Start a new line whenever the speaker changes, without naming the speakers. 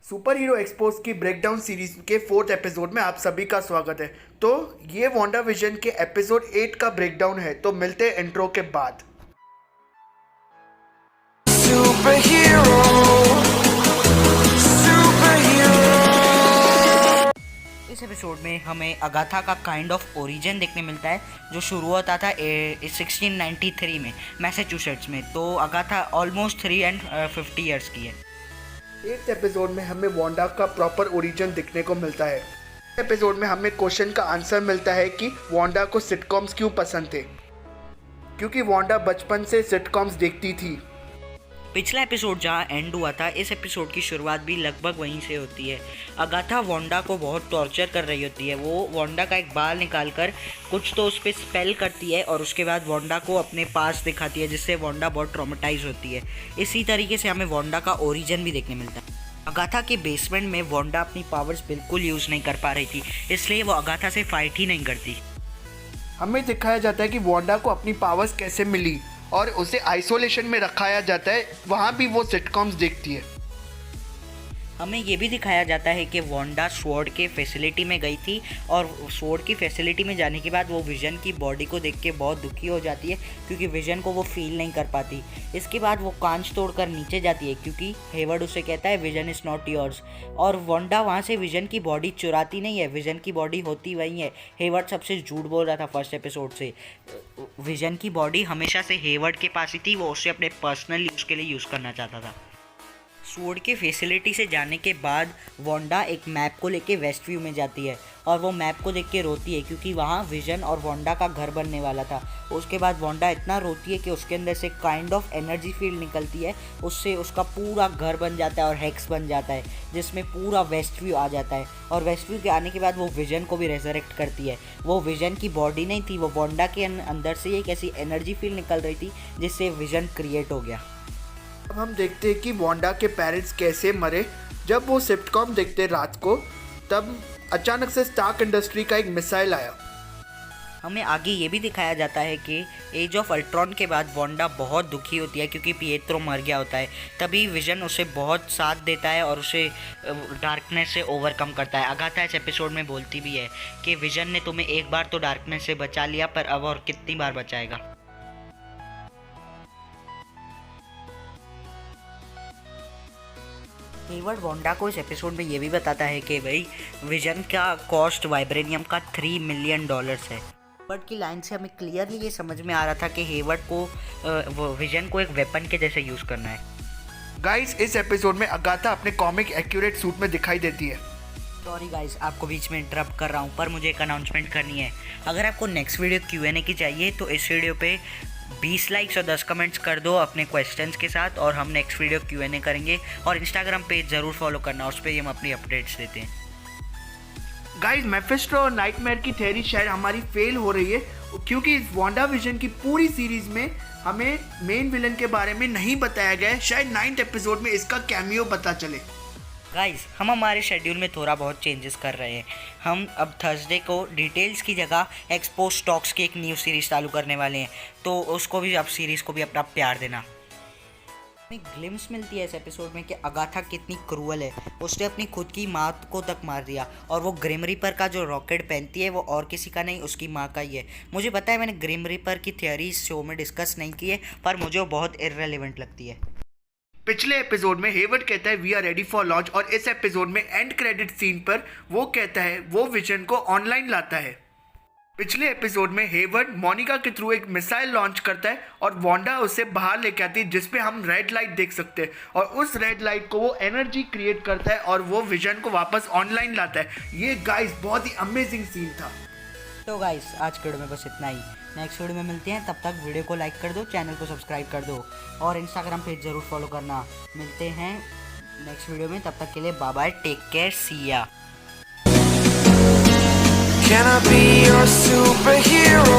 Super hero expose की breakdown series के 4th episode में आप सभी का स्वागत है। तो ये वांडा विजन के एपिसोड 8 का ब्रेकडाउन है, तो मिलते हैं इंट्रो के बाद।
Superhero, superhero.
इस एपिसोड में हमें अगाथा का काइंड ऑफ ओरिजिन देखने मिलता है, जो शुरू होता था 1693 में मैसाचुसेट्स में। तो अगाथा ऑलमोस्ट 350 ईयर्स की है।
8th एपिसोड में हमें वांडा का प्रॉपर ओरिजिन दिखने को मिलता है। एपिसोड में हमें क्वेश्चन का आंसर मिलता है कि वांडा को सिटकॉम्स क्यों पसंद थे, क्योंकि वांडा बचपन से सिटकॉम्स देखती थी।
पिछला एपिसोड जहाँ एंड हुआ था, इस एपिसोड की शुरुआत भी लगभग वहीं से होती है। अगाथा वांडा को बहुत टॉर्चर कर रही होती है। वो वांडा का एक बाल निकाल कर कुछ तो उस पर स्पेल करती है और उसके बाद वांडा को अपने पास दिखाती है, जिससे वांडा बहुत ट्रॉमेटाइज होती है। इसी तरीके से हमें वांडा का ओरिजिन भी देखने मिलता है। अगाथा के बेसमेंट में वांडा अपनी पावर्स बिल्कुल यूज़ नहीं कर पा रही थी, इसलिए वो अगाथा से फाइट ही नहीं करती।
हमें दिखाया जाता है कि वांडा को अपनी पावर्स कैसे मिली और उसे आइसोलेशन में रखाया जाता है, वहाँ भी वो सिटकॉम्स देखती है।
हमें ये भी दिखाया जाता है कि वांडा स्वॉर्ड के फैसिलिटी में गई थी और स्वॉर्ड की फैसिलिटी में जाने के बाद वो विजन की बॉडी को देख के बहुत दुखी हो जाती है, क्योंकि विजन को वो फील नहीं कर पाती। इसके बाद वो कांच तोड़कर नीचे जाती है, क्योंकि हेवर्ड उसे कहता है विजन इज़ नॉट योर्स। और वांडा वहाँ से विजन की बॉडी चुराती नहीं है, विजन की बॉडी होती वही है। हेवर्ड सबसे झूठ बोल रहा था फर्स्ट एपिसोड से। विजन की बॉडी हमेशा से हेवर्ड के पास ही थी, वो उसे अपने पर्सनल यूज़ के लिए यूज़ करना चाहता था। स्वॉर्ड के फैसिलिटी से जाने के बाद वांडा एक मैप को लेके वेस्ट व्यू में जाती है और वो मैप को देख के रोती है, क्योंकि वहाँ विजन और वांडा का घर बनने वाला था। उसके बाद वांडा इतना रोती है कि उसके अंदर से काइंड ऑफ एनर्जी फील्ड निकलती है, उससे उसका पूरा घर बन जाता है और हेक्स बन जाता है, जिसमें पूरा वेस्ट व्यू आ जाता है। और वेस्ट व्यू के आने के बाद वो विजन को भी रेजरेक्ट करती है। वो विजन की बॉडी नहीं थी, वो वांडा के अंदर से एक ऐसी एनर्जी फील्ड निकल रही थी जिससे विजन क्रिएट हो गया।
अब हम देखते हैं कि वांडा के पेरेंट्स कैसे मरे। जब वो सिटकॉम देखते रात को, तब अचानक से स्टार्क इंडस्ट्री का एक मिसाइल आया।
हमें आगे ये भी दिखाया जाता है कि एज ऑफ अल्ट्रॉन के बाद वांडा बहुत दुखी होती है, क्योंकि पिएत्रो मर गया होता है। तभी विजन उसे बहुत साथ देता है और उसे डार्कनेस से ओवरकम करता है। अगाथा इस एपिसोड में बोलती भी है कि विजन ने तुम्हें एक बार तो डार्कनेस से बचा लिया, पर अब और कितनी बार बचाएगा। हेवर्ड वांडा को इस एपिसोड में ये भी बताता है कि भाई विजन का कॉस्ट वाइब्रेनियम का $3 मिलियन है। हेवर्ड की लाइन से हमें क्लियरली ये समझ में आ रहा था कि हेवर्ड को विजन को एक वेपन के जैसे यूज़ करना है।
गाइस, इस एपिसोड में अगाथा अपने कॉमिक एक्यूरेट सूट में दिखाई देती है।
सॉरी गाइस, आपको बीच में इंटरप्ट कर रहा हूँ, पर मुझे एक अनाउंसमेंट करनी है। अगर आपको नेक्स्ट वीडियो Q&A की चाहिए तो इस वीडियो पे 20 लाइक्स और 10 कमेंट्स कर दो अपने क्वेश्चंस के साथ, और हम नेक्स्ट वीडियो Q&A करेंगे। और इंस्टाग्राम पेज ज़रूर फॉलो करना, उस पर हम अपनी अपडेट्स देते हैं।
गाइस, मेफिस्टो और नाइटमेयर की थ्योरी शायद हमारी फेल हो रही है, क्योंकि इस वांडा विजन की पूरी सीरीज में हमें मेन विलन के बारे में नहीं बताया गया है। शायद 9th एपिसोड में इसका कैमियो पता चले।
गाइस, हम हमारे शेड्यूल में थोड़ा बहुत चेंजेस कर रहे हैं। हम अब थर्सडे को डिटेल्स की जगह एक्सपोज टॉक्स की एक न्यू सीरीज़ चालू करने वाले हैं, तो उसको भी, अब सीरीज़ को भी अपना प्यार देना। हमें ग्लिम्स मिलती है इस एपिसोड में कि अगाथा कितनी क्रूअल है। उसने अपनी खुद की माँ को तक मार दिया, और वो ग्रिम रीपर का जो रॉकेट पहनती है वो और किसी का नहीं, उसकी माँ का ही है। मुझे पता है मैंने ग्रिम रीपर की थ्योरी इस शो में डिस्कस नहीं की है, पर मुझे वो बहुत इररेलेवेंट लगती है।
पिछले एपिसोड में हेवर्ड कहता है we are ready for launch, और इस एपिसोड में एंड क्रेडिट सीन पर वो कहता है वो विजन को ऑनलाइन लाता है। पिछले एपिसोड में हेवर्ड मोनिका के थ्रू एक मिसाइल लॉन्च करता है और वांडा उसे बाहर लेके आती है, जिसपे हम रेड लाइट देख सकते हैं, और उस रेड लाइट को वो एनर्जी क्रिएट करता है और वो विजन को वापस ऑनलाइन लाता है। ये गाइस बहुत ही अमेजिंग सीन था।
तो गाइस, आज के वीडियो में बस इतना ही। नेक्स्ट वीडियो में मिलते हैं, तब तक वीडियो को लाइक कर दो, चैनल को सब्सक्राइब कर दो और इंस्टाग्राम पेज ज़रूर फॉलो करना। मिलते हैं नेक्स्ट वीडियो में, तब तक के लिए बाय बाय, टेक केयर, सी या।
Can I be your superhero?